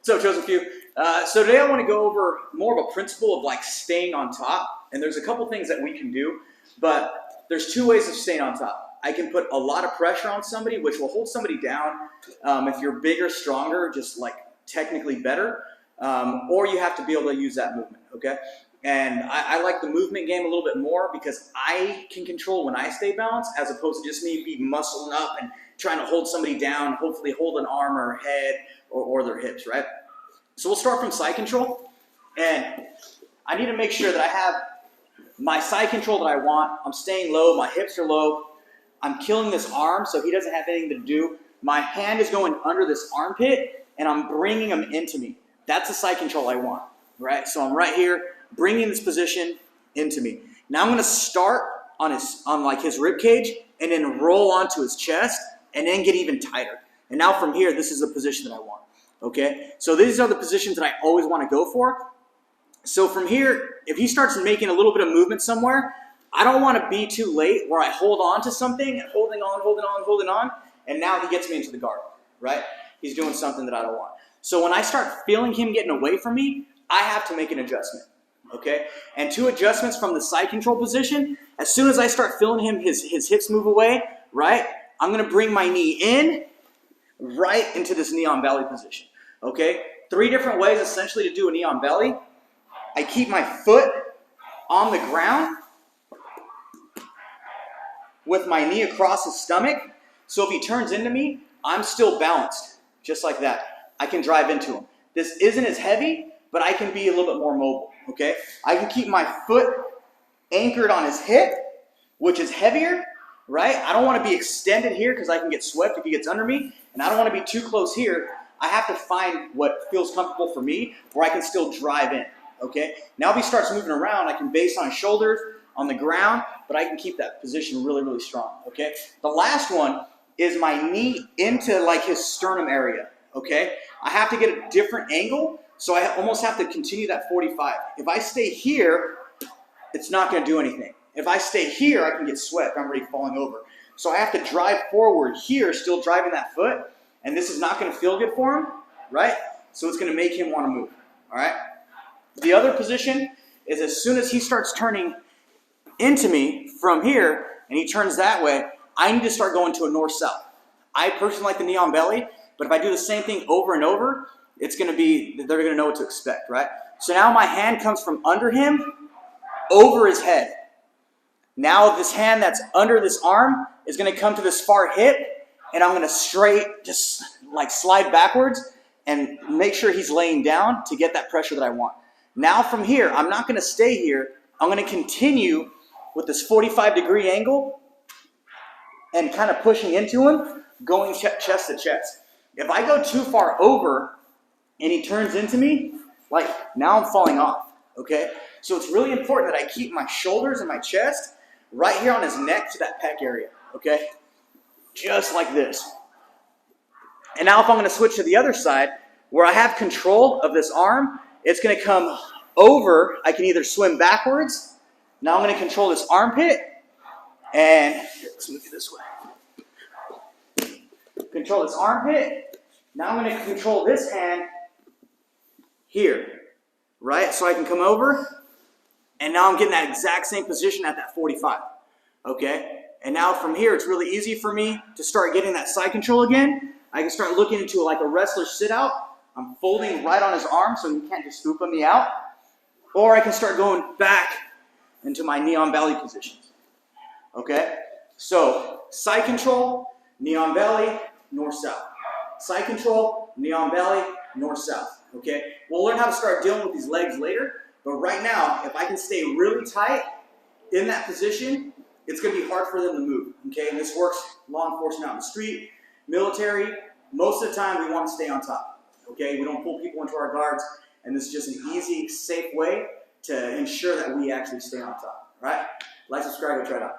So Chosenfew. So today I want to go over more of a principle of like staying on top. And there's a couple things that we can do, but there's two ways of staying on top. I can put a lot of pressure on somebody, which will hold somebody down. If you're bigger, stronger, just like technically better, or you have to be able to use that movement, okay? And I like the movement game a little bit more because I can control when I stay balanced as opposed to just me be muscling up and trying to hold somebody down, hopefully hold an arm or head or their hips, right? So we'll start from side control, and I need to make sure that I have my side control that I want. I'm staying low, my hips are low, I'm killing this arm so he doesn't have anything to do. My hand is going under this armpit, and I'm bringing him into me. That's the side control I want, right? So I'm right here, bringing this position into me. Now I'm going to start on his rib cage, and then roll onto his chest, and then get even tighter. And now from here, this is the position that I want. Okay, so these are the positions that I always want to go for. So from here, if he starts making a little bit of movement somewhere, I don't want to be too late where I hold on to something and holding on, and now he gets me into the guard, right? He's doing something that I don't want. So when I start feeling him getting away from me, I have to make an adjustment, okay? And two adjustments from the side control position, as soon as I start feeling him, his hips move away, right? I'm going to bring my knee in, right into this knee on belly position. Okay, 3 different ways essentially to do a knee on belly. I keep my foot on the ground with my knee across his stomach. So if he turns into me, I'm still balanced, just like that. I can drive into him. This isn't as heavy, but I can be a little bit more mobile, okay? I can keep my foot anchored on his hip, which is heavier, right? I don't want to be extended here because I can get swept if he gets under me, and I don't want to be too close here. I have to find what feels comfortable for me where I can still drive in, okay? Now if he starts moving around, I can base on his shoulders, on the ground, but I can keep that position really, really strong, okay? The last one is my knee into like his sternum area, okay? I have to get a different angle, so I almost have to continue that 45. If I stay here, it's not going to do anything. If I stay here, I can get swept. I'm already falling over. So I have to drive forward here, still driving that foot, and this is not going to feel good for him, right? So it's going to make him want to move, all right? The other position is as soon as he starts turning into me from here, and he turns that way, I need to start going to a north-south. I personally like the knee on belly, but if I do the same thing over and over, it's going to be, they're going to know what to expect, right? So now my hand comes from under him over his head. Now this hand that's under this arm is going to come to this far hip, and I'm going to straight just like slide backwards and make sure he's laying down to get that pressure that I want. Now from here, I'm not going to stay here. I'm going to continue with this 45-degree angle and kind of pushing into him, going chest to chest. If I go too far over and he turns into me, like now I'm falling off, okay? So it's really important that I keep my shoulders and my chest right here on his neck to that pec area, okay? Just like this. And now if I'm going to switch to the other side, where I have control of this arm, it's going to come over. I can either swim backwards. Now I'm going to control this armpit. And let's move it this way. Control this armpit. Now I'm going to control this hand here. Right? So I can come over. And now I'm getting that exact same position at that 45. Okay? And now from here, it's really easy for me to start getting that side control again. I can start looking into like a wrestler sit out. I'm folding right on his arm so he can't just scoop me out. Or I can start going back into my knee on belly positions. Okay? So side control, knee on belly, north-south. Side control, knee on belly, north-south. Okay? We'll learn how to start dealing with these legs later. But right now, if I can stay really tight in that position, it's going to be hard for them to move, okay? And this works law enforcement out in the street, military. Most of the time, we want to stay on top, okay? We don't pull people into our guards, and this is just an easy, safe way to ensure that we actually stay on top, all right? Like, subscribe, and try it out.